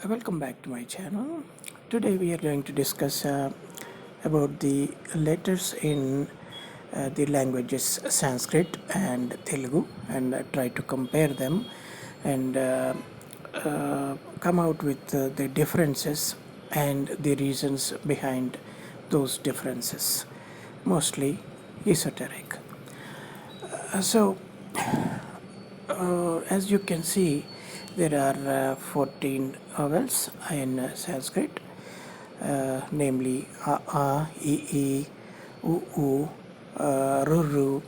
Welcome back to my channel. Today we are going to discuss about the letters in the languages Sanskrit and Telugu and try to compare them and come out with the differences and the reasons behind those differences, mostly esoteric. So as you can see, there are 14 vowels in Sanskrit, namely A, I, I, U, Ruru,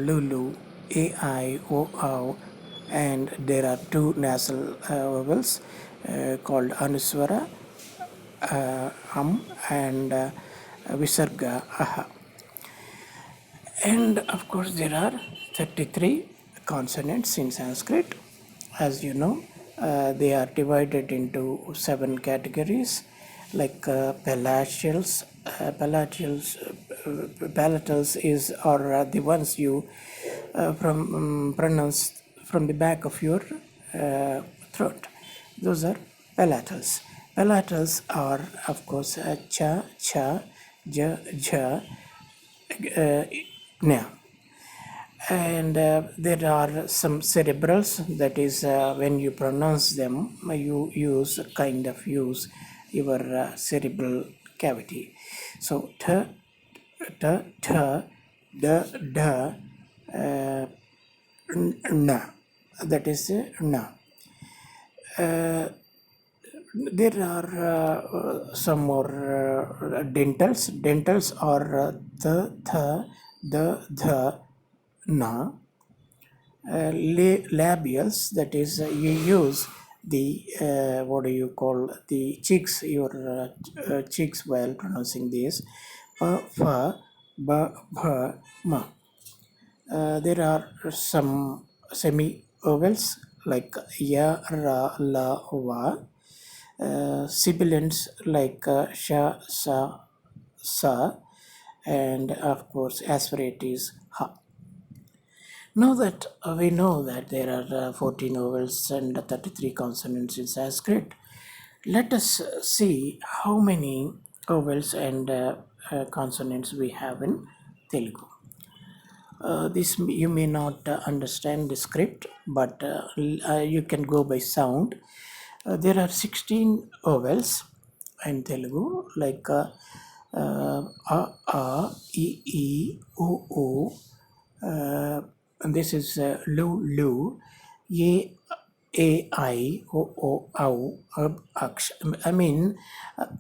Lulu, Ai, O, and there are two nasal vowels called Anuswara, and Visarga, Aha. And of course, there are 33 consonants in Sanskrit. As you know, they are divided into 7 categories like palatals. Palatals is are the ones you pronounce from the back of your throat. Those are palatals. Palatals are, of course, cha, cha, ja, ja, now. And there are some cerebrals, that is when you pronounce them, you use your cerebral cavity. So t, d, n, that is na. There are some more dentals. Dentals are the, na. Labials, that is you use the what do you call the cheeks, your cheeks while pronouncing this. Pa, fa, ba, bha, ma. There are some semi vowels like ya, ra, la, va. Sibilants like sha, sa, sa, and of course aspirate is ha. Now that we know that there are 14 vowels and 33 consonants in Sanskrit, let us see how many vowels and consonants we have in Telugu. This you may not understand the script, but you can go by sound. There are 16 vowels in Telugu, like a, I, U, and this is lu, ye, ai, o, au, aksh. I mean,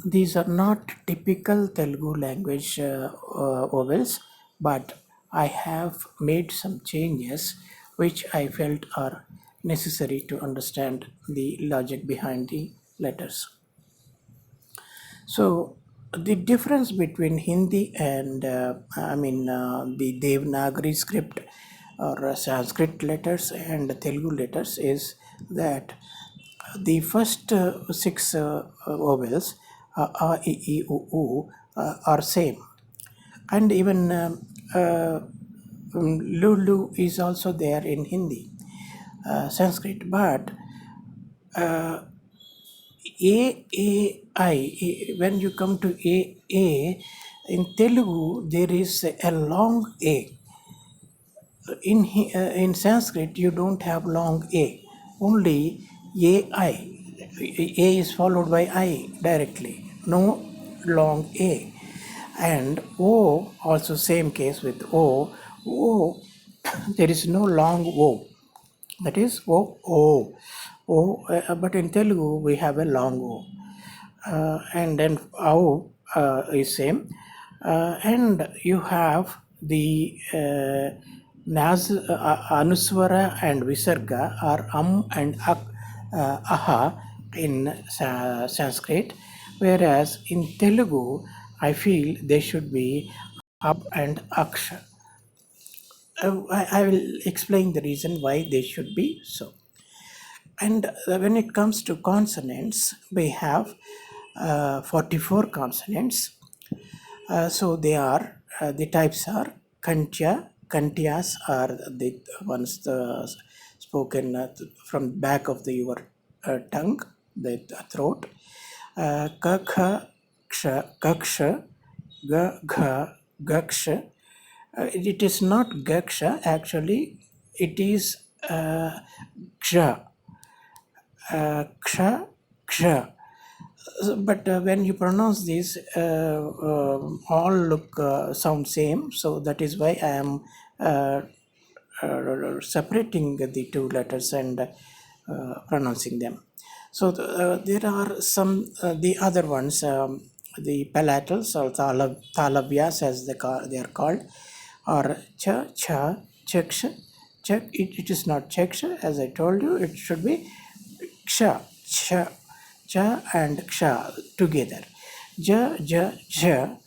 these are not typical Telugu language vowels, but I have made some changes which I felt are necessary to understand the logic behind the letters. So the difference between Hindi and the Devanagari script or Sanskrit letters and Telugu letters is that the first six vowels a, I, U, are same, and even Lulu is also there in Hindi, Sanskrit, but when you come to A, in Telugu, there is a long A. In Sanskrit, you don't have long A, only AI. A is followed by I directly, no long A. And O, also same case with O. O, there is no long O. That is O. But in Telugu, we have a long O. And then Au is same. And you have the Anuswara and Visarga are and Aha in Sanskrit, whereas in Telugu, I feel they should be Ab and Aksh. I will explain the reason why they should be so. And when it comes to consonants, we have 44 consonants. So they are, the types are Kantya. Kantyas are the ones spoken from back of your tongue. the throat. Ka, kha, ksha, kaksha, ga, gha, gaksha. It is not gaksha, actually, it is ksha, ksha, ksha. But when you pronounce these, all look sound same. So that is why I am separating the two letters and pronouncing them. So there are some the other ones, the palatals or talavyas as they are called, or cha, cha, chaksha, chak. It is not chaksha, as I told you. It should be ksha, cha, cha and ksha together. Ja, ja, ja.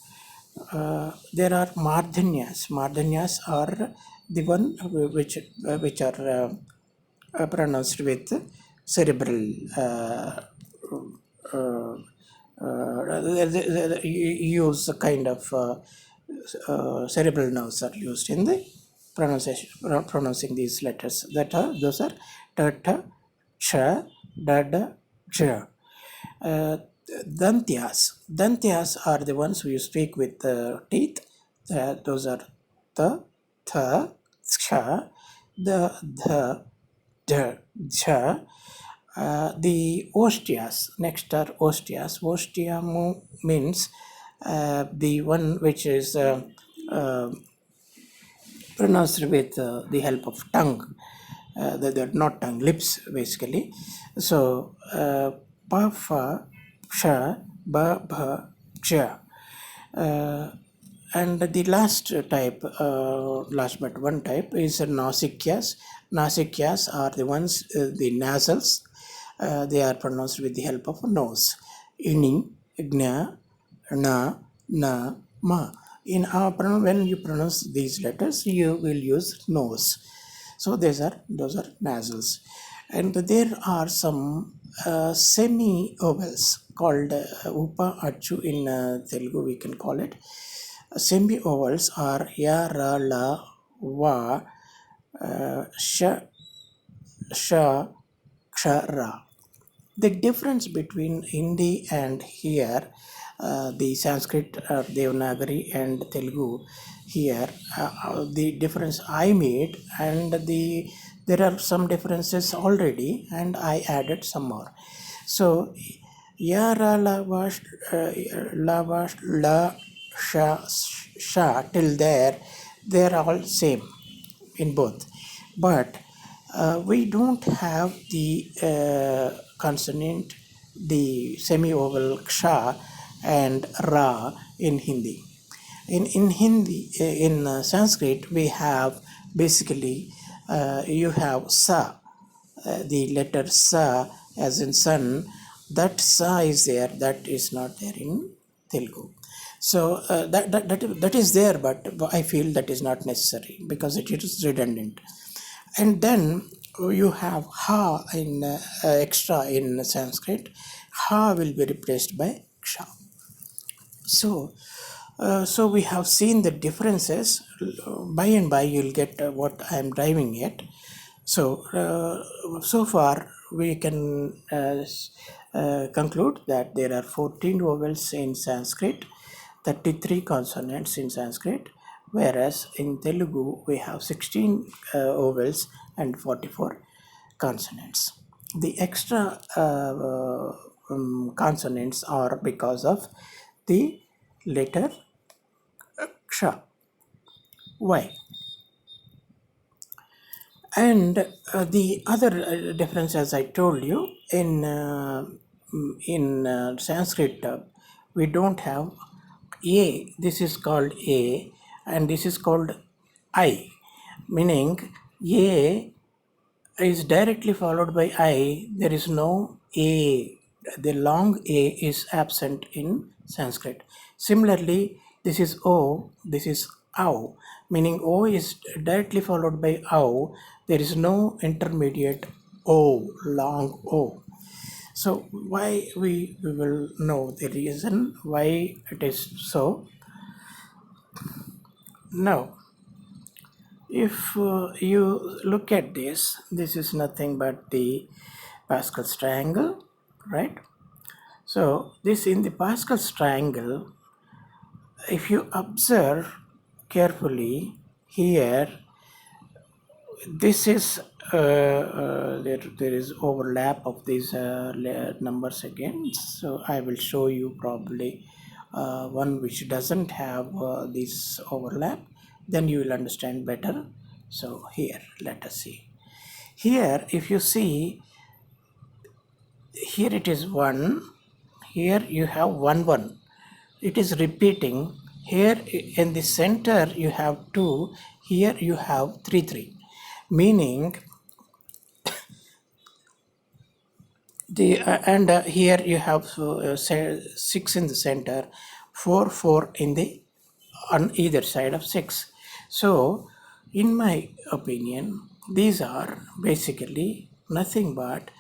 There are mardhanyas. Mardhanyas are the one which are pronounced with cerebral uh, use a kind of cerebral nerves are used in the pronunciation pronouncing these letters. Those are ta, ta, cha, da, da, ja. Uh, Dantyas are the ones who you speak with teeth. Those are the, tha, cha, the, ja. The ostias, next are ostias. Ostia means the one which is uh, pronounced with the help of tongue. They're not tongue, lips basically. So, pa, fa, sha, ba, bha, cha. And the last type, last but one type, is Nasikyas. Nasikyas are the ones, the nasals. They are pronounced with the help of nose. Ini, gna, na, na, ma. In our when you pronounce these letters, you will use nose. So those are nasals, and there are some semi-ovals called upa achu in Telugu. We can call it semi-ovals are ya, ra, la, va, sha, sha, ksha, ra. The difference between Hindi and here, the Sanskrit, Devanagari and Telugu here, the difference I made, and there are some differences already, and I added some more. So, ya, ra, la, va, la, sha, sha, till there, they are all same in both. But we don't have the consonant, the semi-oval ksha and ra in Hindi. In Hindi, in Sanskrit, we have basically, you have sa, the letter sa as in sun. That sa is there, that is not there in Telugu. So that is there, but I feel that is not necessary because it is redundant. And then you have ha in extra in Sanskrit. Ha will be replaced by ksha. So we have seen the differences. By and by, you'll get what I am driving at. So far we can conclude that there are 14 vowels in Sanskrit, 33 consonants in Sanskrit, whereas in Telugu we have 16 vowels and 44 consonants. The extra consonants are because of the letter ksha. Why? And the other difference, as I told you, in Sanskrit, we don't have a. This is called a, and this is called I, meaning a is directly followed by I. There is no a. The long a is absent in Sanskrit. Similarly, this is o. This is ow, meaning o is directly followed by ow. There is no intermediate o, long o. So why we will know the reason why it is so. Now, if you look at this is nothing but the Pascal's triangle, right? So this in the Pascal's triangle, if you observe carefully here, this is there is overlap of these numbers again. So I will show you probably one which doesn't have this overlap, then you will understand better. So here, let us see. Here, if you see, here it is 1, here you have 1 1, it is repeating. Here in the center you have 2, here you have 3 3, meaning the and here you have 6 in the center, 4 4 in the on either side of 6. So in my opinion, these are basically nothing but,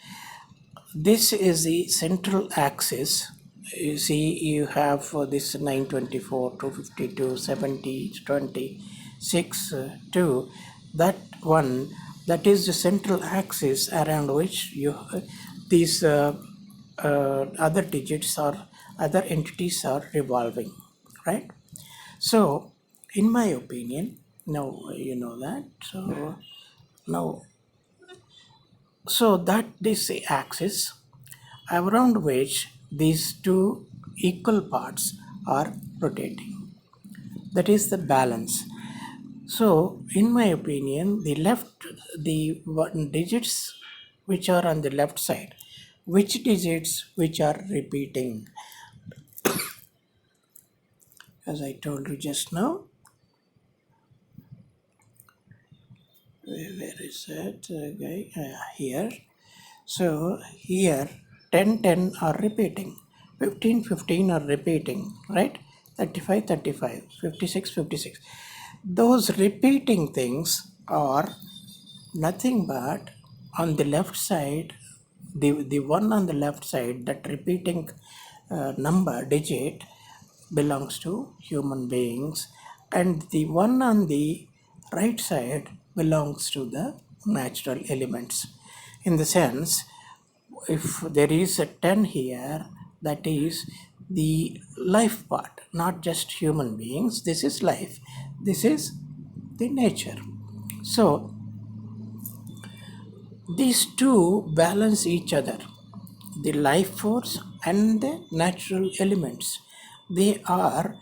this is the central axis. You see, you have this 924, 252, 70, 20, 6, 2. That one, that is the central axis around which you these other digits or other entities are revolving, right? So, in my opinion, now you know that. So now, so that is the axis around which these two equal parts are rotating. That is the balance. So, in my opinion, the digits which are on the left side, which digits which are repeating, as I told you just now, where is it? Okay, here. So here 10 10 are repeating, 15 15 are repeating, right? 35 35, 56 56. Those repeating things are nothing but on the left side, the one on the left side, that repeating number digit belongs to human beings, and the one on the right side belongs to the natural elements. In the sense, if there is a 10 here, that is the life part, not just human beings. This is life, this is the nature. So these two balance each other, the life force and the natural elements. They are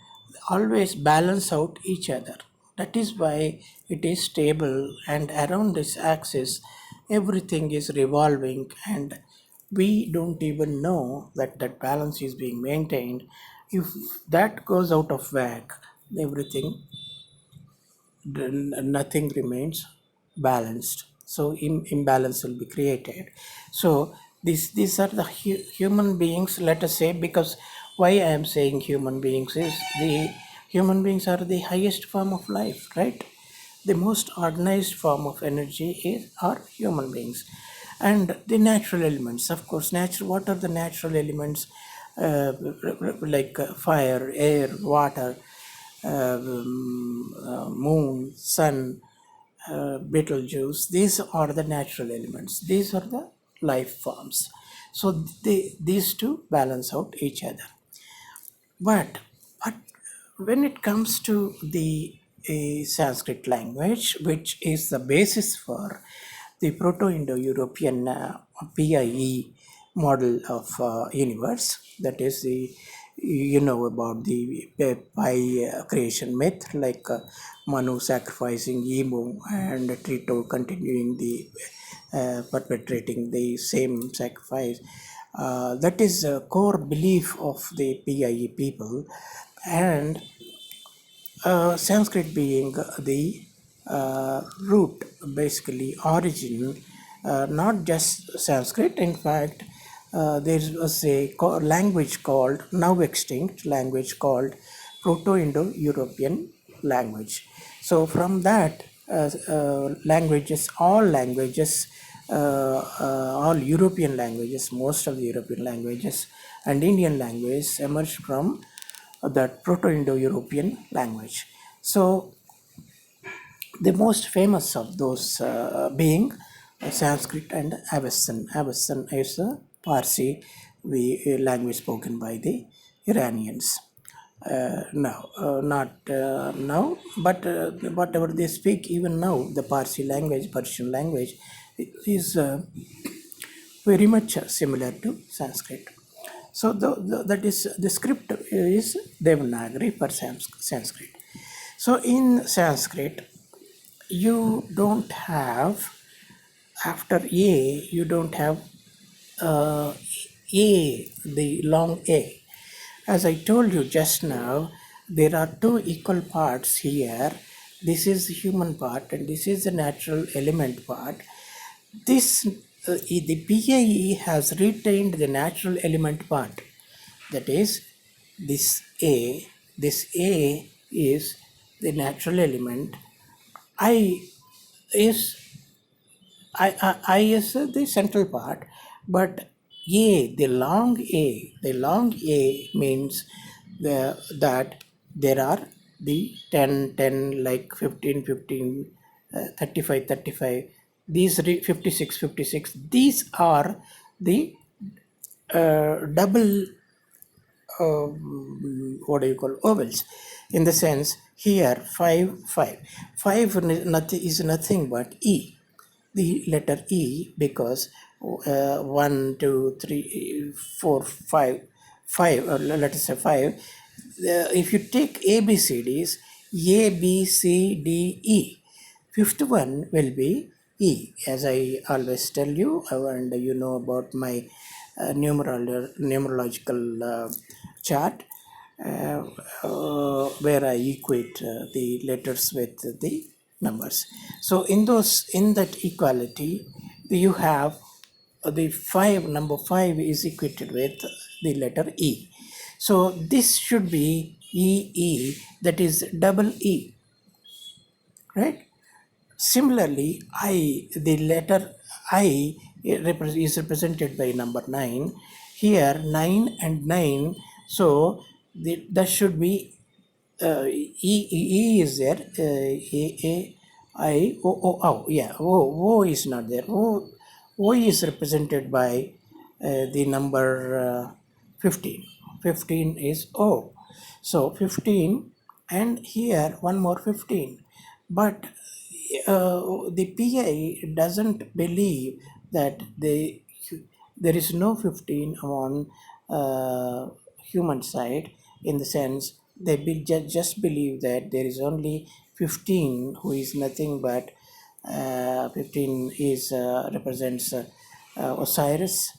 always balance out each other. That is why it is stable, and around this axis everything is revolving, and we don't even know that that balance is being maintained. If that goes out of whack, everything, nothing remains balanced. So imbalance will be created. So these are the human beings, let us say, because why I am saying human beings is, the human beings are the highest form of life, right? The most organized form of energy are human beings. And the natural elements, of course, what are the natural elements? Like fire, air, water, moon, sun, Betelgeuse. These are the natural elements. These are the life forms. So these two balance out each other. But when it comes to the Sanskrit language, which is the basis for the Proto-Indo-European PIE model of universe, that is the, you know about the pie creation myth, like Manu sacrificing Emu and Trito continuing the perpetrating the same sacrifice. That is a core belief of the PIE people, and Sanskrit being the root, basically origin, not just Sanskrit. In fact, there was a language called, now extinct language called Proto-Indo-European language. So from that, all European languages, most of the European languages and Indian language emerged from that Proto-Indo-European language. So the most famous of those being Sanskrit and Avestan. Avestan is a Parsi language spoken by the Iranians. Not now, but whatever they speak even now, the Parsi language, Persian language, is very much similar to Sanskrit. So that is the script is Devanagari for Sanskrit. So in Sanskrit, you don't have after A, you don't have uh, A, the long A. As I told you just now, there are two equal parts here. This is the human part and this is the natural element part. This the PIE has retained the natural element part. That is, this A. This A is the natural element. I is I is the central part, but the long A means that there are the 10, 10, like 15, 15, 35, 35, these 56, 56, these are the double what do you call vowels, in the sense here 5 5 5 is nothing but E, the letter E, because 1 2 3 4 5 5, or let us say 5. If you take ABCDs, A B C D E, fifth one will be E, as I always tell you, and you know about my numerological chart, where I equate the letters with the numbers. So in that equality, you have the number 5 is equated with the letter E. So this should be EE, that is double E, right? Similarly, the letter I is represented by number 9. Here, 9 and 9. So, that should be E is there. Yeah, O is not there. O is represented by the number 15. 15 is O. So, 15, and here one more 15. But the PI doesn't believe that there is no 15 on human side, in the sense they just believe that there is only 15, who is nothing but 15 is represents Osiris,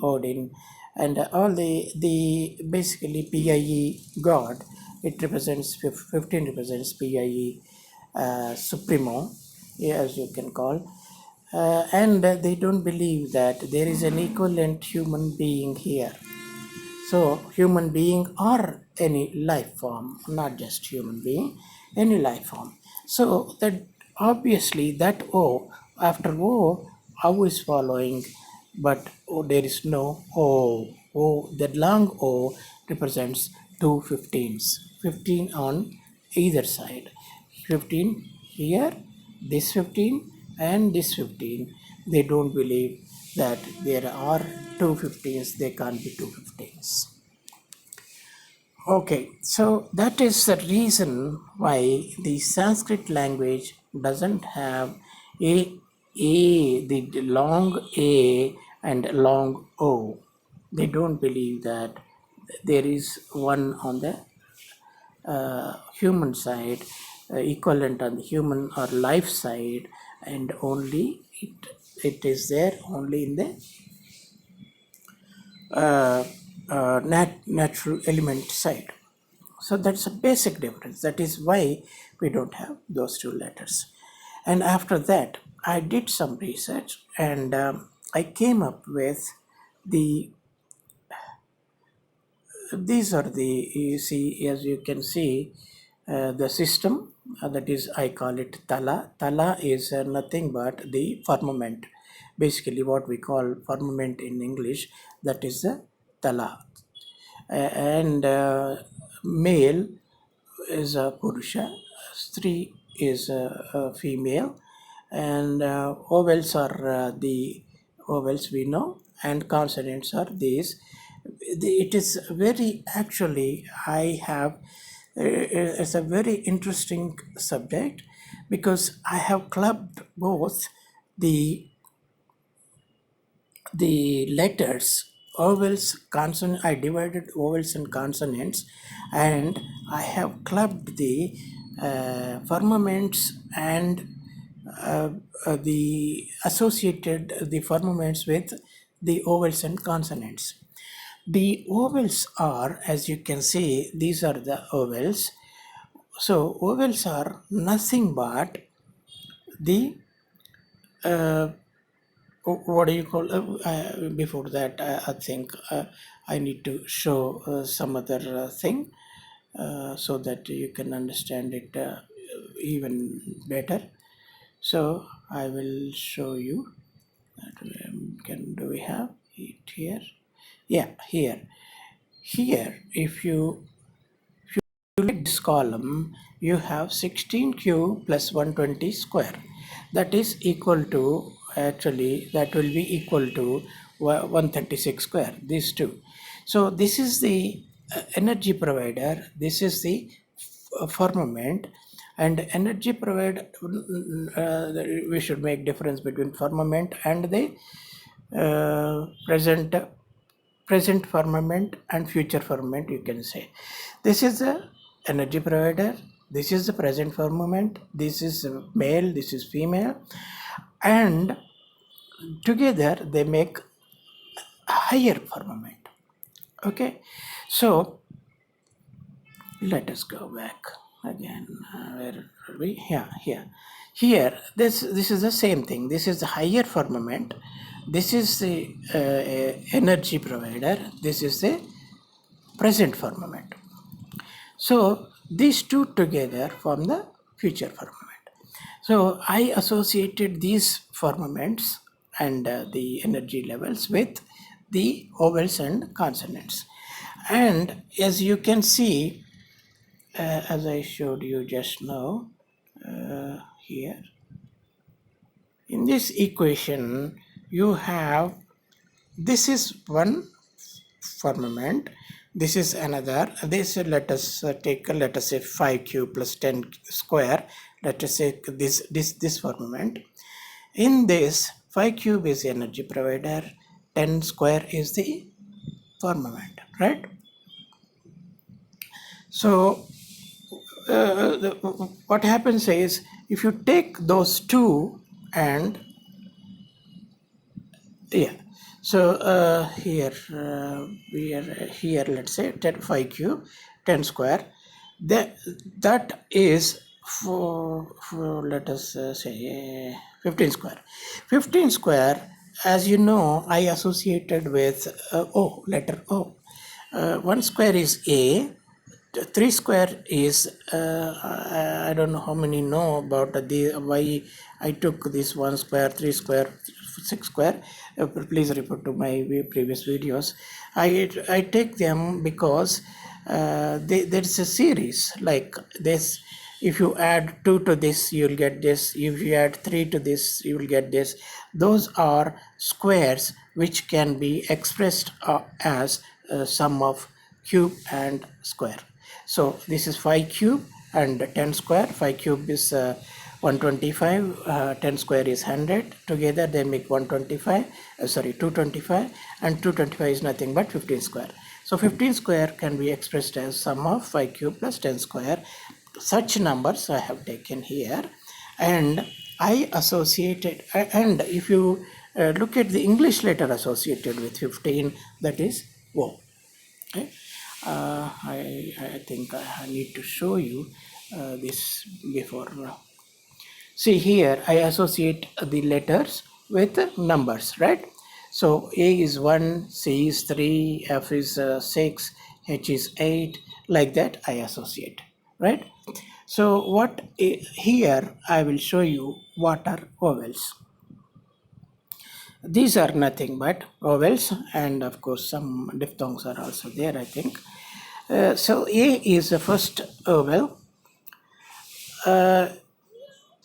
Odin, and all the basically PIE god. It represents 15 represents PIE Supremo, as you can call, and they don't believe that there is an equivalent human being here. So, human being or any life form, not just human being, any life form. So, that obviously that O, after O is following, but there is no O. That long O represents two 15s, 15 on either side. 15 here, this 15 and this 15. They don't believe that there are two 15s, there can't be two 15s. Okay, so that is the reason why the Sanskrit language doesn't have the long A and long O. They don't believe that there is one on the human side, equivalent on the human or life side, and only it is there only in the natural element side. So that's a basic difference. That is why we don't have those two letters. And after that, I did some research, and I came up with these are the, you see, as you can see, the system, that is, I call it Tala. Tala is nothing but the firmament. Basically, what we call firmament in English, that is the Tala. And male is a Purusha, Stri is a female, and vowels are the vowels we know, and consonants are these. It is very, actually, I have, it's a very interesting subject because I have clubbed both the letters, vowels, consonant. I divided vowels and consonants, and I have clubbed the firmaments and the associated the firmaments with the vowels and consonants. The vowels are, as you can see, these are the vowels. So vowels are nothing but the what do you call before that, I think I need to show some other thing so that you can understand it even better. So I will show you that. Do we have it here? Yeah, here if you look this column, you have 16q plus 120 square. That is equal to, actually, that will be equal to 136 square, these two. So this is the energy provider, this is the firmament, and energy provider, we should make difference between firmament and the present firmament and future firmament, you can say. This is the energy provider, this is the present firmament, this is male, this is female, and together they make higher firmament. Okay, so let us go back again. Where are we? Yeah, here this is the same thing. This is the higher firmament, this is the energy provider, this is the present firmament. So these two together form the future firmament. So I associated these firmaments and the energy levels with the vowels and consonants. And as you can see, as I showed you just now, here, in this equation, you have, this is one firmament, this is another. This, let us take, let us say 5q plus 10 square. Let us say this firmament. In this, 5 cube is the energy provider, 10 square is the firmament, right? So what happens is, if you take those two and yeah, so here we are here, let's say 5 cube 10 square, that is for let us say 15 square. 15 square, as you know, I associated with O, letter O. 1 square is A, 3 square is I don't know how many know about the why I took this 1 square, 3 square, 6 square. Please refer to my previous videos. I take them because there is a series like this. If you add 2 to this, you will get this. If you add 3 to this, you will get this. Those are squares which can be expressed as sum of cube and square. So this is 5 cube and 10 square. 5 cube is 125, 10 square is 100. Together they make 125, 225, and 225 is nothing but 15 square. So 15 square can be expressed as sum of 5 cube plus 10 square. Such numbers I have taken here, and I associated, and if you look at the English letter associated with 15, that is O. Okay. I think I need to show you this before. See here, I associate the letters with numbers, right? So A is 1, C is 3, F is 6, H is 8, like that I associate, right? So what here I will show you what are vowels. These are nothing but vowels, and of course some diphthongs are also there, I think. So A is the first vowel,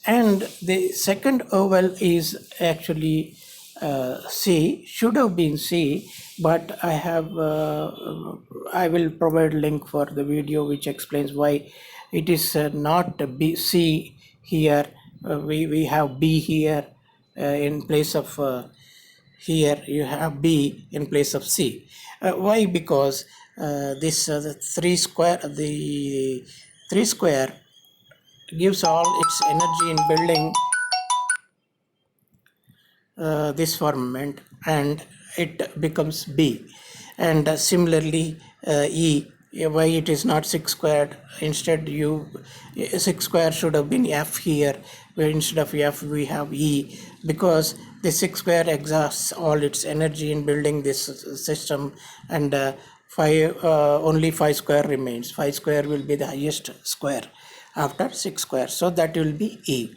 and the second vowel is actually C, should have been C, but I will provide link for the video which explains why it is not B, C here. We have B here in place of here you have B in place of C. Why? Because this the 3 square, the 3 square gives all its energy in building this firmament, and it becomes B. And similarly E, why it is not 6 squared, instead 6 square should have been F here, where instead of F we have E, because the 6 square exhausts all its energy in building this system, and 5 only 5 square remains. 5 square will be the highest square after 6 square, so that will be E.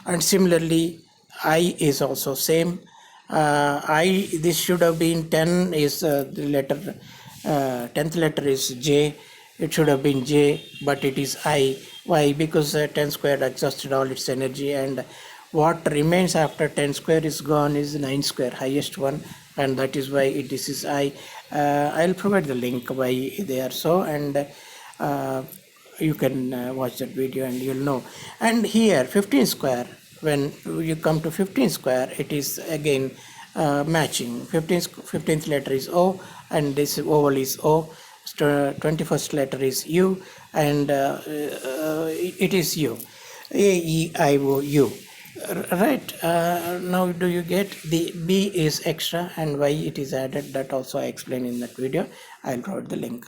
And similarly I is also same. I, this should have been 10 is the letter, 10th letter is J. It should have been J, but it is I. Why? Because 10 squared exhausted all its energy, and what remains after 10 square is gone is 9 square, highest one, and that is why this is I. I'll provide the link why they are so, and you can watch that video and you'll know. And here 15 square, when you come to 15 square, it is again matching. 15th letter is O, and this vowel is O. 21st letter is U, and it is U. A, E, I, O, U. Right. Now do you get the B is extra and why it is added? That also I explained in that video. I'll provide the link.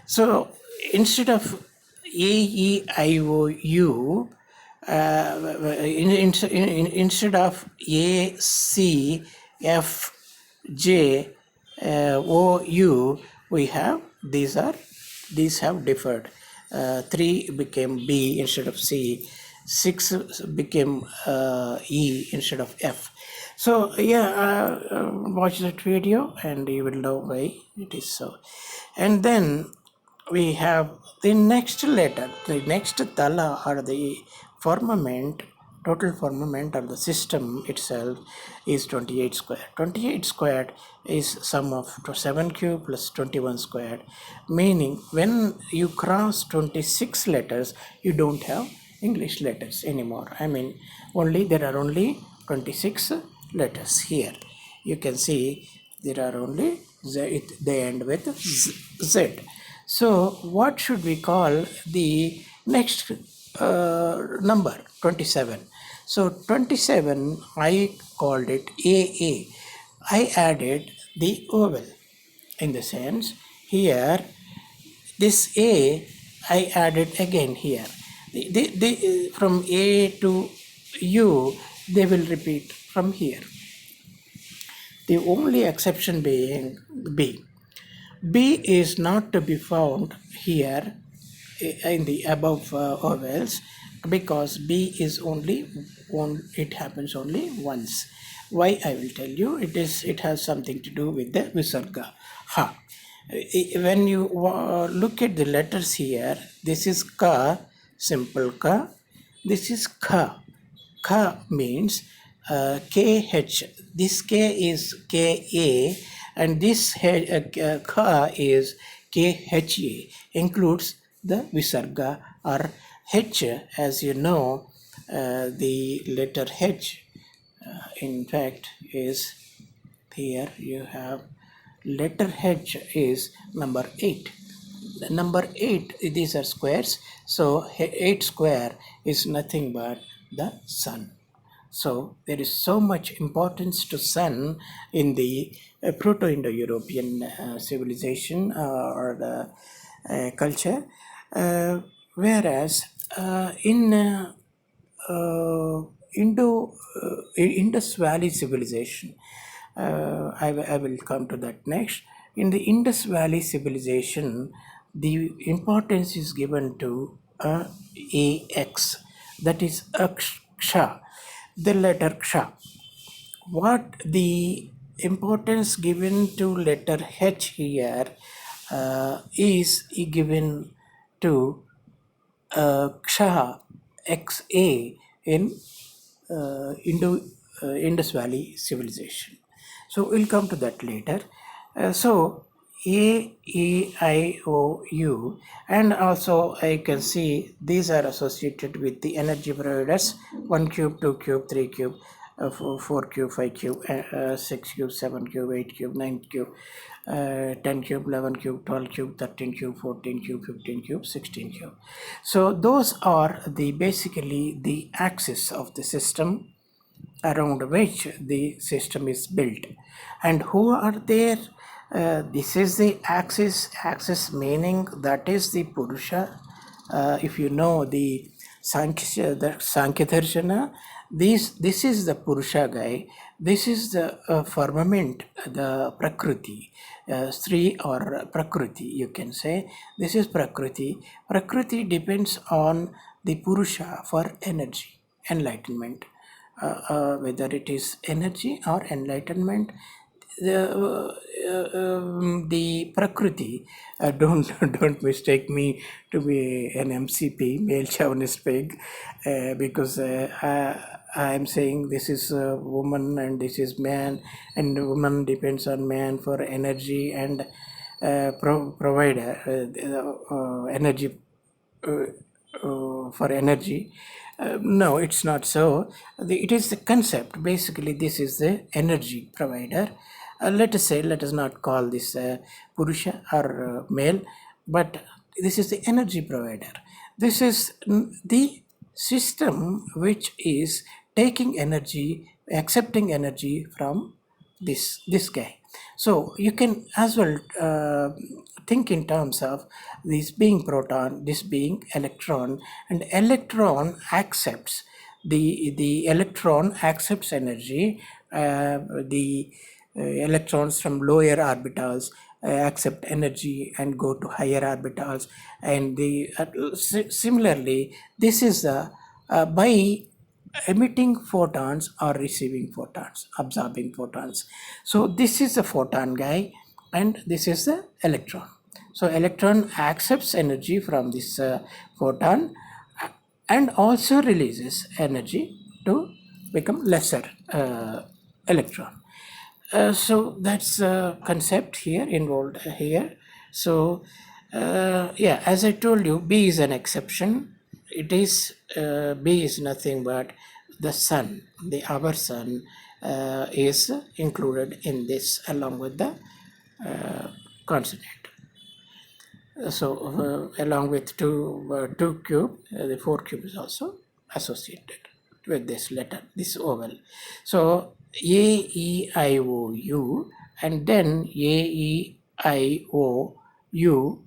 So instead of A, E, I, O, U, instead of A, C, F, J, O, U, we have these have differed. 3 became B instead of C. 6 became E instead of F. So yeah, watch that video and you will know why it is so. And then we have the next letter, the next tala, or the firmament, total firmament of the system itself is 28 squared. 28 squared is sum of 7 cube plus 21 squared, meaning when you cross 26 letters, you don't have English letters anymore. I mean, there are only 26 letters here. You can see there are only Z, they end with Z. So what should we call the next number? 27. So 27, I called it AA. I added the vowel, in the sense here this A I added again here. From A to U, they will repeat from here. The only exception being B. B is not to be found here in the above vowels, because B is only one, it happens only once. Why? I will tell you. It has something to do with the visarga. Ha. When you look at the letters here, this is ka, simple ka. This is ka. Ka means KH. This K is KA, and this Ka is KHA, includes the Visarga or H. As you know, the letter H, in fact, is here. You have letter H is number 8. Number 8, these are squares, so 8 square is nothing but the sun. So there is so much importance to sun in the Proto-Indo-European civilization or the culture, whereas in Indus Valley civilization, I will come to that next. In the Indus Valley civilization, the importance is given to AX, that is Aksha, the letter Ksha. What the importance given to letter H here is given to Ksha, XA in Indus Valley civilization. So we'll come to that later. So A, E, I, O, U, and also I can see these are associated with the energy providers: 1 cube, 2 cube, 3 cube, 4 cube, 5 cube, 6 cube, 7 cube, 8 cube, 9 cube, 10 cube, 11 cube, 12 cube, 13 cube, 14 cube, 15 cube, 16 cube. So those are the basically the axis of the system around which the system is built. And who are there? This is the axis meaning that is the Purusha. If you know the Sankhya Darshana, this is the Purusha guy. This is the firmament, the Prakriti, Sri or Prakriti, you can say. This is Prakriti. Prakriti depends on the Purusha for energy, enlightenment. Whether it is energy or enlightenment, the Prakriti, don't mistake me to be an MCP, male chauvinist pig, because I am saying this is a woman and this is man, and woman depends on man for energy and provider energy for energy. No, it's not so. It is the concept. Basically, this is the energy provider. Let us not call this Purusha or male, but this is the energy provider. This is the system which is taking energy, accepting energy from this guy. So you can as well think in terms of this being proton, this being electron, and electron accepts the electron accepts energy. The electrons from lower orbitals accept energy and go to higher orbitals, and similarly this is by emitting photons or receiving photons, absorbing photons. So this is the photon guy and this is the electron. So electron accepts energy from this photon and also releases energy to become lesser electron. So that's a concept here involved here. So yeah, as I told you, B is an exception. It is B is nothing but the sun. Our sun is included in this along with the consonant. So along with 2 cube, the 4 cube is also associated with this letter, this vowel. So A, E, I, O, U, and then A, E, I, O, U,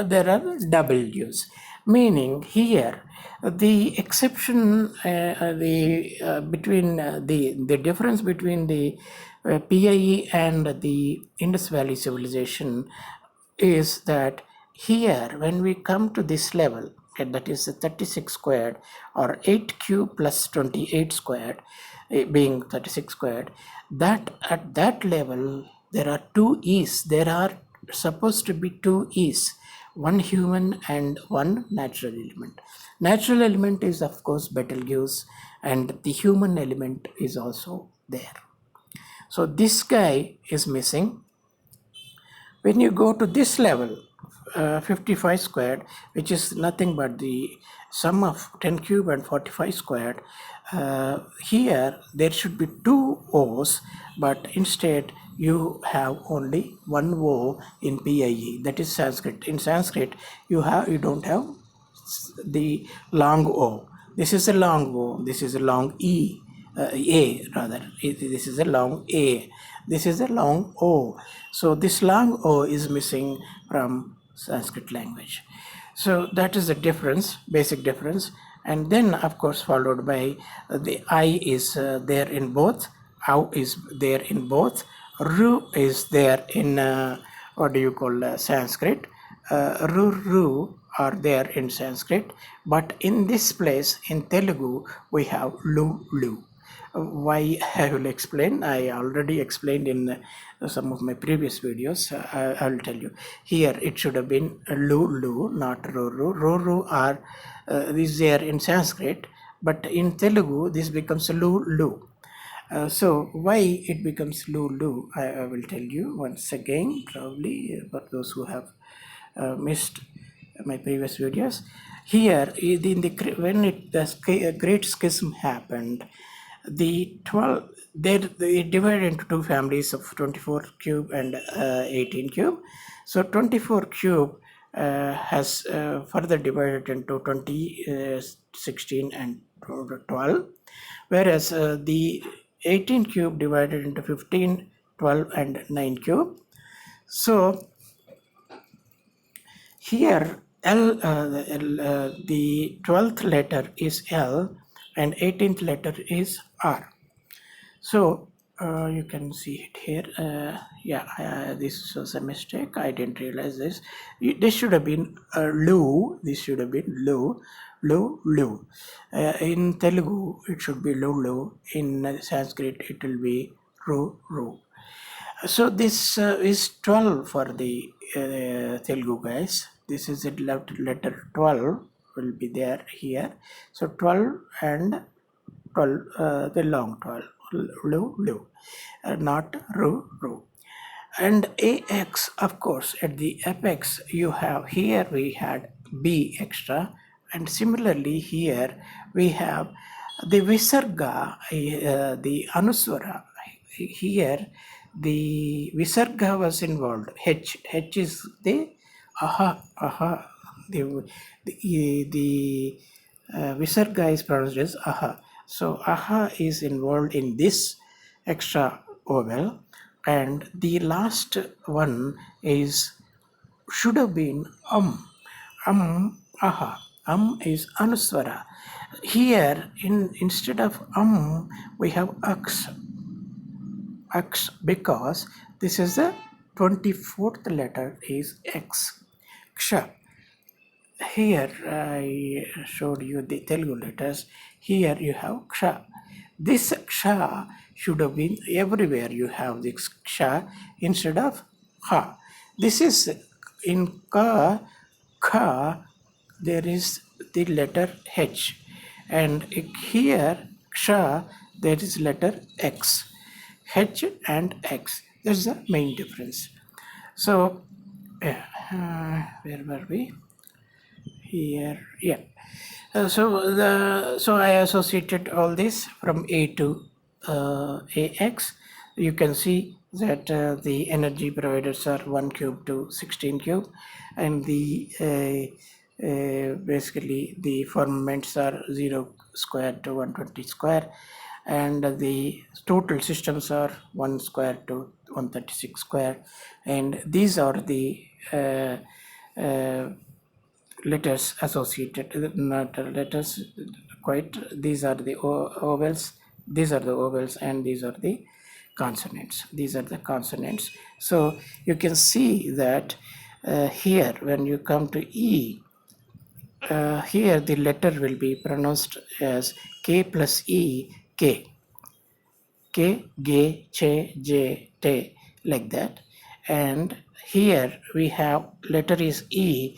there are W's. Meaning here, the exception, between the difference between the PIE and the Indus Valley civilization is that here when we come to this level, that is the 36 squared or 8 cube plus 28 squared, being 36 squared, that at that level there are 2 E's. There are supposed to be 2 E's, one human and one natural element. Natural element is of course Betelgeuse, and the human element is also there. So this guy is missing. When you go to this level, 55 squared, which is nothing but the sum of 10 cube and 45 squared, here there should be 2 O's, but instead you have only one O in PIE, that is Sanskrit. In Sanskrit, you don't have the long O. This is a long O, this is a long E. A rather, this is a long A, this is a long O. So this long O is missing from Sanskrit language. So that is the difference, basic difference. And then of course followed by the I is there in both, Au is there in both, Ru is there in what do you call Sanskrit, Ru are there in Sanskrit, but in this place in Telugu we have Lu. Why I will explain. I already explained in some of my previous videos. I will tell you. Here it should have been Lu, not Ru. Ru are these there in Sanskrit, but in Telugu this becomes Lu. So why it becomes Lulu, I will tell you once again, probably for those who have missed my previous videos. Here, when the Great Schism happened, the 12 they divided into two families of 24 cube and 18 cube. So 24 cube has further divided into 20, 16 and 12, whereas the 18 cube divided into 15, 12 and 9 cube. So here the 12th letter is L and 18th letter is R. So you can see it here. This was a mistake. I didn't realize this. This should have been Lu. This should have been Lu. Lu. In Telugu, it should be Lu. In Sanskrit, it will be Ru. So this is 12 for the Telugu guys. This is the letter 12 will be there here. So 12 and 12, the long 12, Lu, not Ru. And AX, of course, at the apex you have, here we had B extra, and similarly here we have the Visarga, the Anuswara. Here the Visarga was involved. H is the aha. The Visarga is pronounced as aha. So aha is involved in this extra vowel, and the last one is should have been aha. Is anuswara. Here instead of we have x because this is the 24th letter is x. Ksha. Here I showed you the Telugu letters. Here you have ksha. This ksha should have been everywhere. You have this ksha instead of ha. This is in ka, there is the letter H, and here ksha there is letter X. H and X. That's the main difference. So where were we? Here, yeah. So I associated all this from A to AX. You can see that the energy providers are 1 cube to 16 cube, and the basically the firmaments are 0 square to 120 square, and the total systems are 1 square to 136 square, and these are the letters associated, not letters quite. These are the vowels, and these are the consonants. So you can see that here when you come to E, here the letter will be pronounced as K plus E, K, G, Ch, J, T, like that. And here we have letter is E,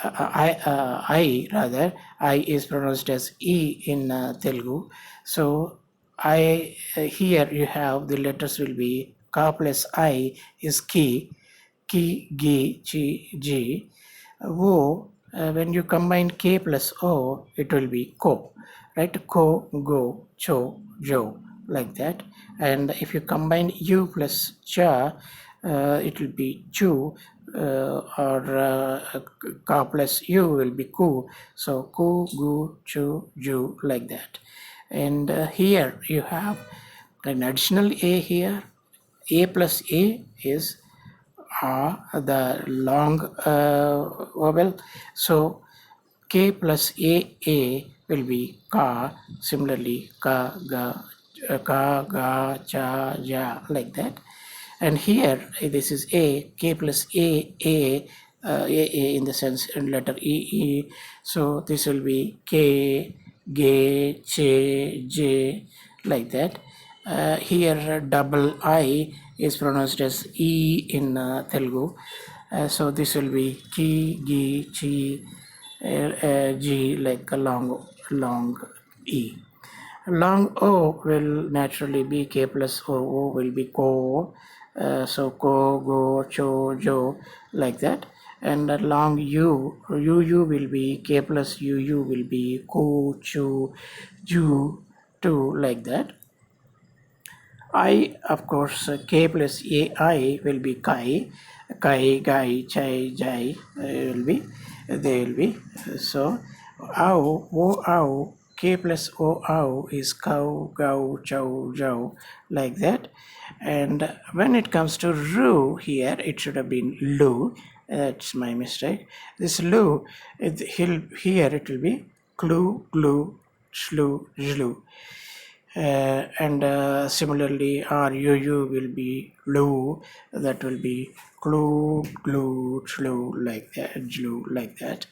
I rather, I is pronounced as E in Telugu. So I here you have the letters will be Ka plus I is Ki, G, G. O, when you combine K plus O, it will be Ko, right? Ko, Go, Cho, Jo, like that. And if you combine U plus Cha, it will be Chu, or Ka plus U will be Ku. So Ku, Gu, Chu, Ju, like that. And here you have an additional A here. A plus A is the long vowel. So K plus A will be Ka. Similarly, Ka, Ga, Cha, Ja, like that. And here this is A, K plus A in the sense letter E. So this will be K, G, Ch, J, like that. Here double I is pronounced as E in Telugu. So this will be Ki, Gi, Chi, G, like a long E. Long O will naturally be K plus O will be ko. So ko, go, cho, jo, like that. And a long U will be K plus U will be ko, chu, ju, tu, like that. I, of course, K plus AI will be Kai, Kai, Gai, Chai, Jai, will be, they will be. So, Au, O, Au, K plus O, Au is Cow, Gau, Chow, Jow, like that. And when it comes to Ru here, it should have been Lu. That's my mistake. This Lu, here it will be Clue, Glue, Shlu, Zlu. And similarly RUU will be Lu, that will be Clue, Glue, Shlu, like that, Jlu, like that.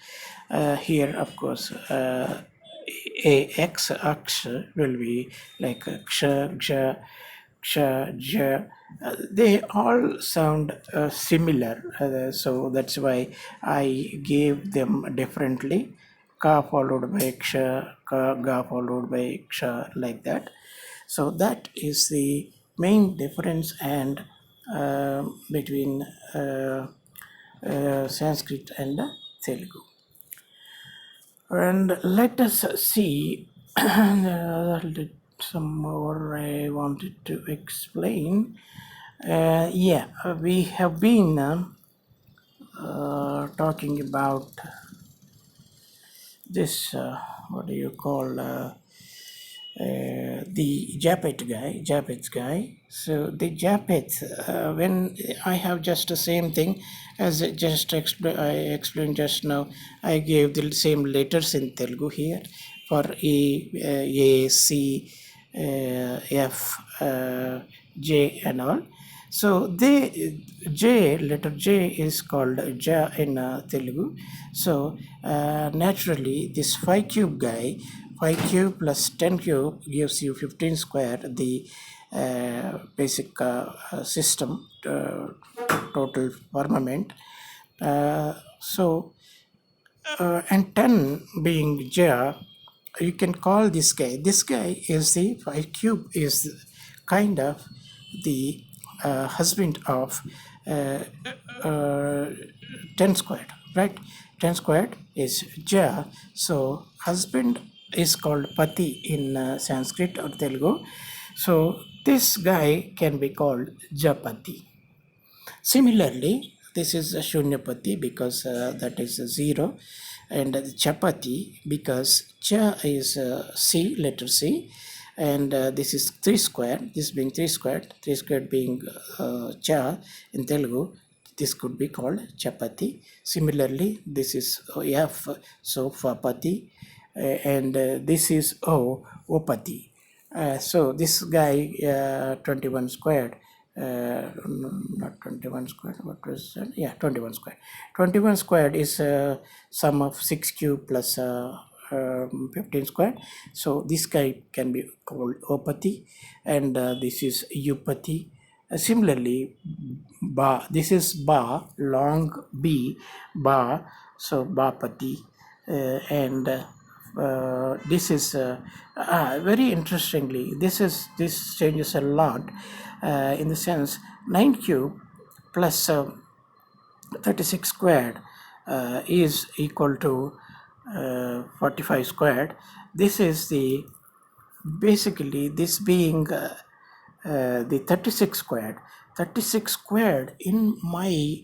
Here, of course, AX will be like Ksha, Ksha, Ksha, J. They all sound similar, so that's why I gave them differently. Ka followed by Ksha, Ka, Ga followed by Ksha, like that. So that is the main difference and between Sanskrit and Telugu. And let us see some more I wanted to explain. We have been talking about this, what do you call, the Japeth guy. So the Japeth, when I have just the same thing as I explained just now, I gave the same letters in Telugu here for A, C, F, J and all. So letter J is called Ja in Telugu. So naturally, this 5 cube guy, 5 cube plus 10 cube gives you 15 square, the basic system, total firmament. And 10 being Ja, you can call this guy. This guy is the 5 cube, is kind of the husband of uh, uh, 10 squared, right? 10 squared is Ja. So husband is called Pati in Sanskrit or Telugu. So this guy can be called Japati. Similarly, this is a Shunyapati because that is a 0, and the Chapati because Cha is C, letter C, and this is 3 squared, this being 3 squared being Cha in Telugu, this could be called Chapati. Similarly, this is F, so Fapati, and this is O, Opati. So this guy, 21 squared, not 21 squared, what was that? Yeah, 21 squared. 21 squared is sum of 6 cube plus 15 squared. So this guy can be called Opati, and this is Upati. Similarly, Ba, this is Ba, long B, Ba, so Bapati, and this is very interestingly, this changes a lot in the sense 9 cube plus 36 squared is equal to 45 squared. This is the basically this being the 36 squared. 36 squared in my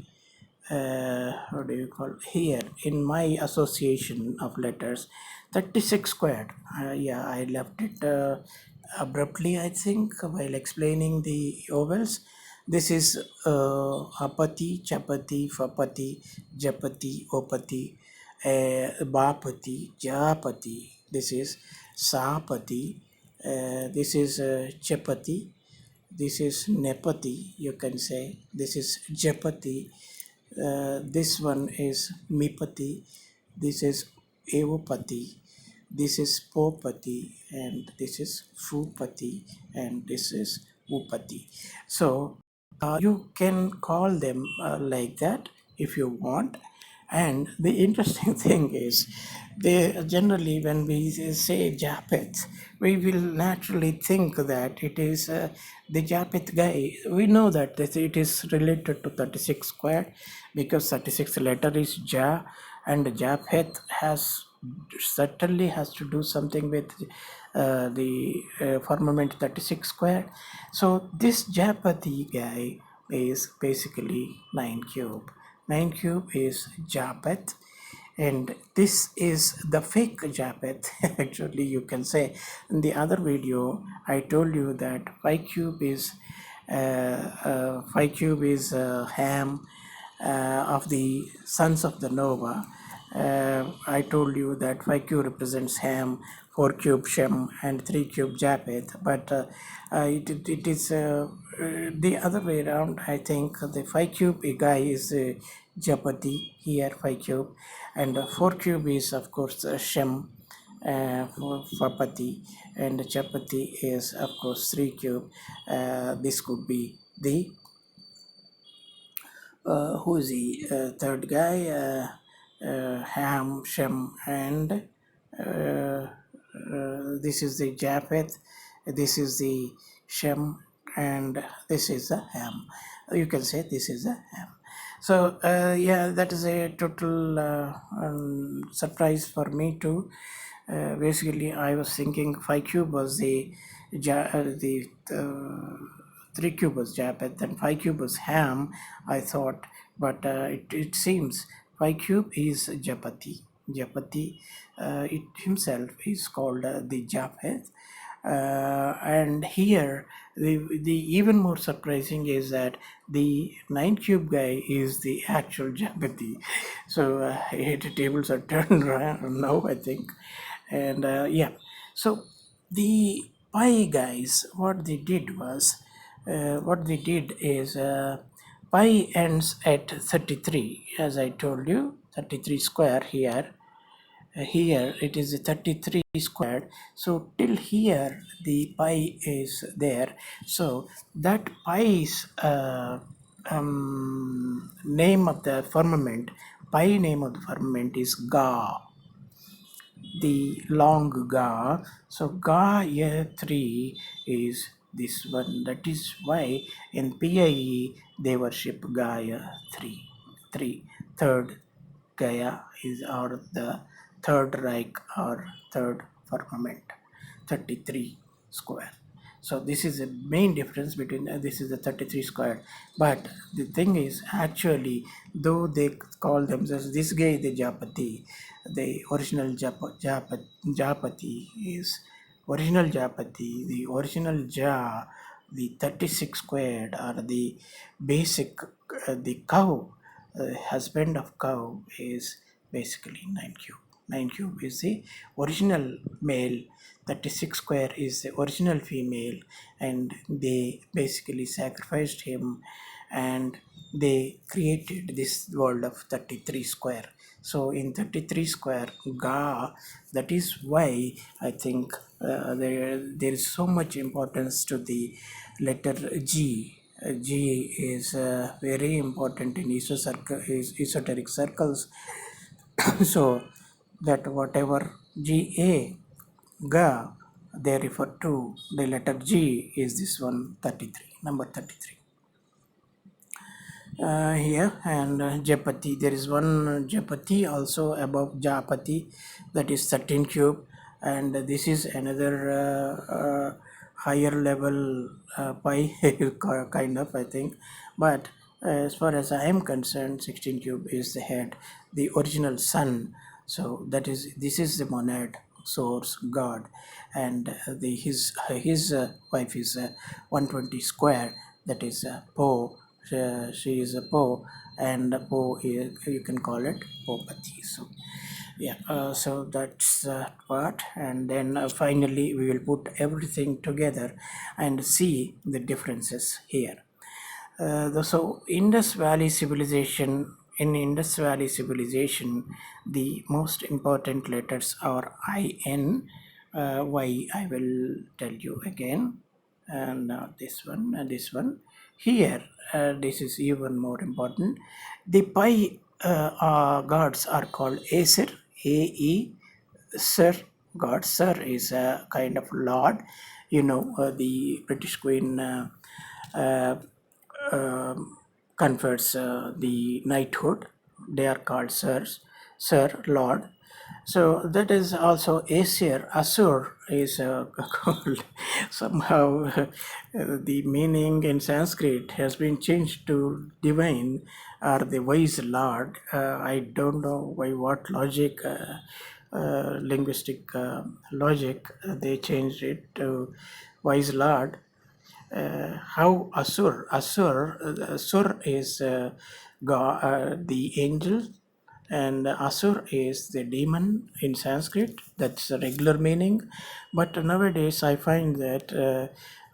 what do you call here, in my association of letters, 36 squared, yeah, I left it abruptly, I think, while explaining the vowels. This is apati, chapati, fapati, japati, opati, bapati, japati. This is sapati. This is chapati. This is nepati, you can say. This is japati. This one is mipati. This is evopati. This is popati, and this is fupati, and this is upati. So you can call them like that if you want. And the interesting thing is, they generally, when we say Japeth, we will naturally think that it is the Japeth guy. We know that it is related to 36 squared, because 36th letter is Ja, and Japeth has certainly has to do something with the firmament 36 squared. So this Japati guy is basically 9 cube. 9 cube is Japeth, and this is the fake Japeth. Actually, you can say in the other video I told you that 5 cube is 5 cube is Ham of the sons of the Nova. I told you that 5 cube represents Ham, 4 cube Shem, and 3 cube Japheth, but it is the other way around. I think the 5 cube guy is Japati, here 5 cube, and 4 cube is of course Shem for Pati, and Chapati is of course 3 cube. This could be the who's the third guy? Ham, Shem, and this is the Japheth, this is the Shem, and this is the Ham. You can say this is the Ham. So yeah, that is a total surprise for me too. Basically, I was thinking 5 cube was the 3 cube was Japeth and 5 cube was Ham, I thought, but it seems 5 cube is Japati. Japati it himself is called the Japheth. And here, the even more surprising is that the 9 cube guy is the actual Japati. So the tables are turned around now, I think. And yeah, so the pi guys, what they did was, pi ends at 33, as I told you, 33 square here. Here it is 33 squared, so till here the pi is there. So that pi's name of the firmament, pi name of the firmament is Ga, the long Ga. So Ga year 3 is this one. That is why in PIE they worship Gaia 3. 3. Third Gaia is, or the third Reich or third firmament, 33 square. So this is the main difference between this is the 33 square. But the thing is, actually, though they call themselves this guy the Japati, the original Japati is original Japati, the original Ja, the 36 squared, or the basic the cow, husband of cow, is basically 9 cube. 9 cube is the original male, 36 square is the original female, and they basically sacrificed him and they created this world of 33 square. So in 33 square Ga, that is why I think there is so much importance to the letter G. G is very important in esoteric circles. So that whatever Ga, Ga, they refer to the letter G is this one, 33, number 33. Here, and Japati, there is one Japati also above Japati, that is 13 cube, and this is another higher level pi kind of, I think. But as far as I am concerned, 16 cube is the head, the original sun. So that is, this is the monad, source, God, and his wife is 120 square, that is Po. She is a Po, and Po is, you can call it Popati. So yeah, so that's that part, and then finally we will put everything together and see the differences here. So Indus Valley civilization, in Indus Valley civilization, the most important letters are IN. Why, I will tell you again. And not this one and this one. Here, this is even more important. The pi gods are called Aesir, A-E, Sir God. Sir is a kind of lord. The British Queen uh, confers the knighthood. They are called sirs, Sir, Lord. So that is also Aesir. Asur is called somehow the meaning in Sanskrit has been changed to divine or the wise Lord. I don't know by what logic, linguistic logic, they changed it to wise Lord. How Asur is the angel, and Asur is the demon in Sanskrit. That's the regular meaning. But nowadays I find that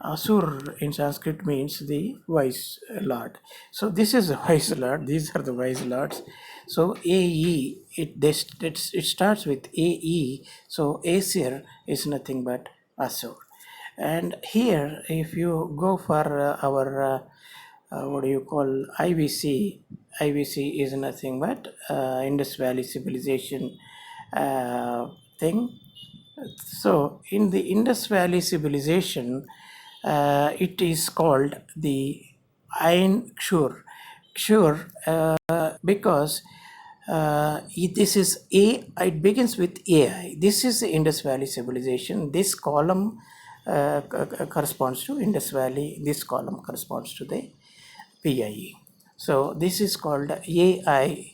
Asur in Sanskrit means the wise lord. So this is a wise lord. These are the wise lords. So AE, it starts with AE. So Aesir is nothing but Asur. And here, if you go for our what do you call IVC? IVC is nothing but Indus Valley Civilization thing. So, in the Indus Valley Civilization, it is called the Ain Shur. Shur, because this is A, it begins with AI. This is the Indus Valley Civilization. This column corresponds to Indus Valley. This column corresponds to the PIE. So this is called AIXUR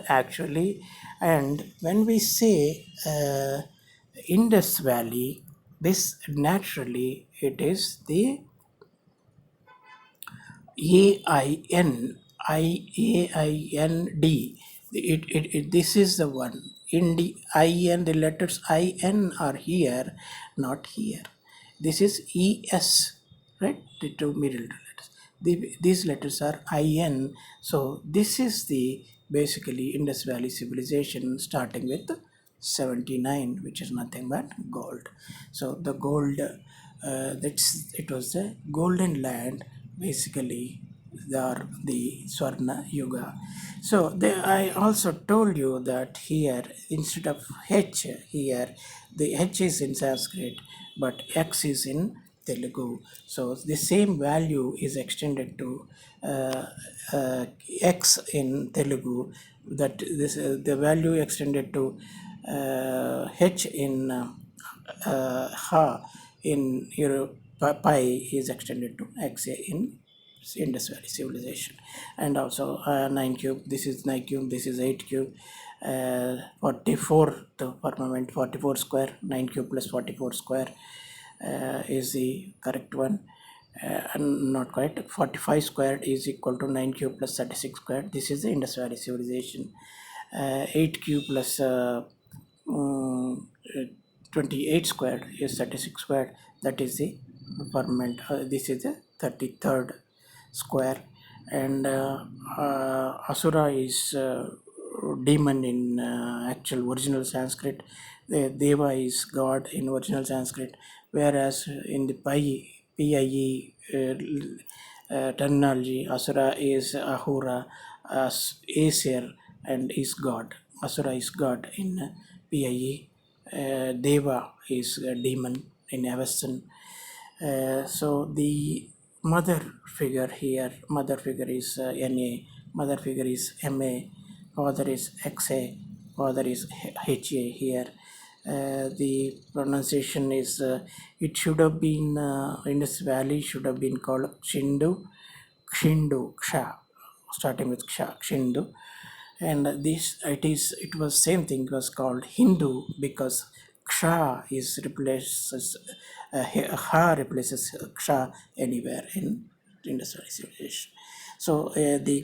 actually. And when we say Indus Valley, this naturally it is the AINIAIND. This is the one. In the IN, the letters IN are here, not here. This is ES, right? The two middle letters. These letters are IN. So this is the basically Indus Valley civilization starting with 79, which is nothing but gold. So the gold, it was the golden land basically, the Swarna Yuga. So I also told you that here instead of H here, the H is in Sanskrit but X is in Telugu. So the same value is extended to X in Telugu. That this the value extended to H in Ha in Europe. Pi is extended to Xa in Indus Valley civilization. And also 9 cube, this is 9 cube, this is 8 cube, 44 the firmament, 44 square, 9 cube plus 44 square is the correct one. And not quite, 45 squared is equal to 9 cube plus 36 squared. This is the Indus Valley civilization. 8 cube plus 28 squared is 36 squared. That is the firmament. This is the 33rd square. And Asura is demon in actual original Sanskrit. The Deva is God in original Sanskrit, whereas in the PIE terminology, Asura is Ahura, Aesir, and is God. Asura is God in PIE. Deva is a demon in Avestan. So the mother figure here, mother figure is NA, mother figure is MA, father is XA, father is HA here. The pronunciation is, it should have been, in this valley should have been called Kshindu, Ksha, starting with Ksha, Kshindu. And it was same thing, it was called Hindu because Ksha is replaces Ha replaces Ksha anywhere in Indus Valley civilization. So the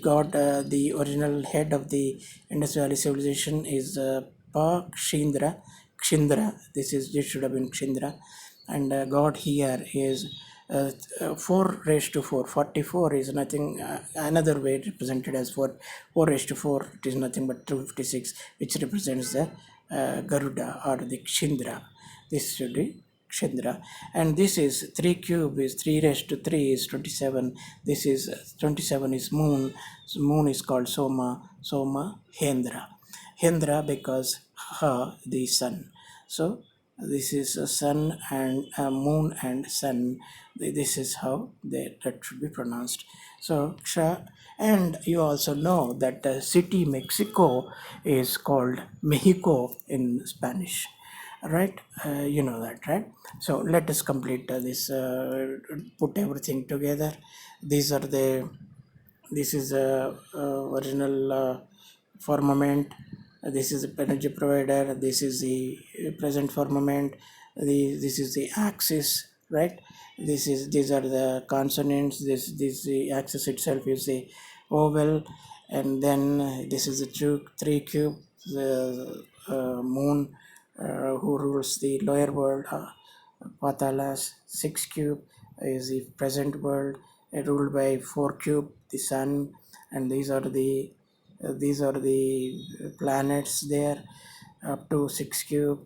original head of the Indus Valley civilization is Kshindra. This should have been Kshindra, and God here is 4 raised to 4. 44 is nothing, another way represented as 4 raised to 4. It is nothing but 256, which represents the Garuda or the Kshindra. This should be Kshindra. And this is 3 cube is 3 raised to 3 is 27. This is 27 is moon. So moon is called Soma. Soma, Hendra. Hendra because Ha, the sun. So this is a sun and a moon and sun. This is how that should be pronounced. So Ksha, and you also know that the city Mexico is called Mexico in Spanish, right? You know that, right? So let us complete this, put everything together. These are the, this is a original firmament. This is the energy provider. This is the present firmament. This is the axis, right? These are the consonants. This the axis itself is the oval, and then this is the three cube, the moon, who rules the lower world. Patalas 6 cube is the present world, ruled by 4 cube, the sun, and these are the planets there up to 6 cube.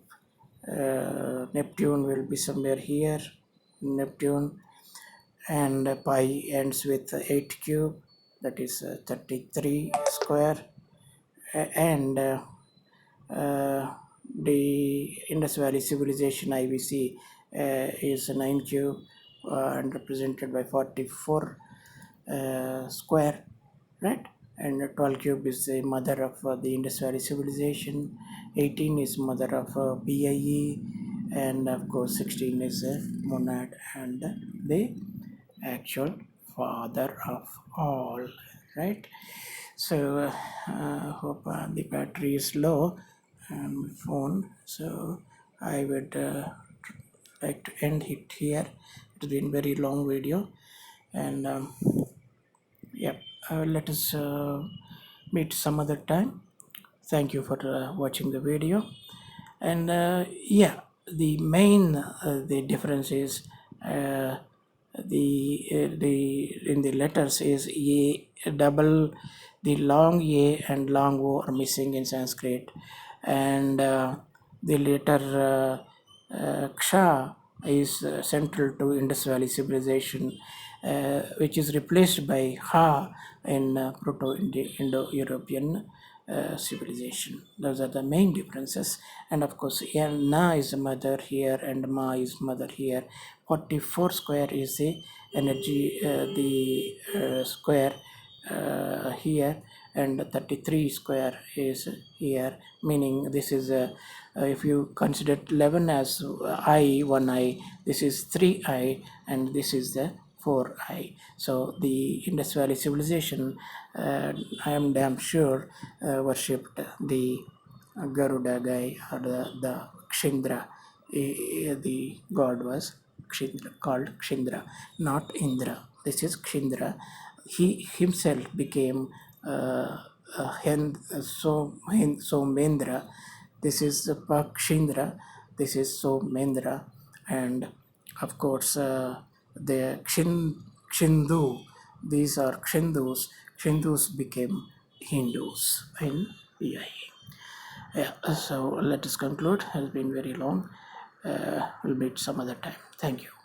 Neptune will be somewhere here, Neptune, and pi ends with 8 cube, that is 33 square, and the Indus Valley Civilization IVC is 9 cube and represented by 44 square, right? And 12 cube is the mother of the Indus Valley Civilization, 18 is mother of PIE, and of course 16 is a monad and the actual father of all, right? So hope the battery is low on my phone, so I would like to end it here. It's been very long video, and yeah, let us meet some other time. Thank you for watching the video. And yeah, the main the difference is the in the letters is a double, the long a and long o are missing in Sanskrit, and the letter ksha is central to Indus Valley civilization, which is replaced by ha in Proto-Indo-European civilization. Those are the main differences. And of course, yeah, na is mother here and ma is mother here. 44 square is the energy, the square here, and 33 square is here, meaning this is if you consider 11 as I, 1 I, this is 3 I, and this is the 4 I. So the Indus Valley civilization, I am damn sure, worshipped the Garuda guy, or the Kshindra. The god was Kshindra, called Kshindra, not Indra. This is Kshindra. He himself became Somendra. This is Pakshindra. This is Somendra. And of course, the Kshindu, these are Kshindus. Kshindus became Hindus in PI. Yeah, so let us conclude. It has been very long. We'll meet some other time. Thank you.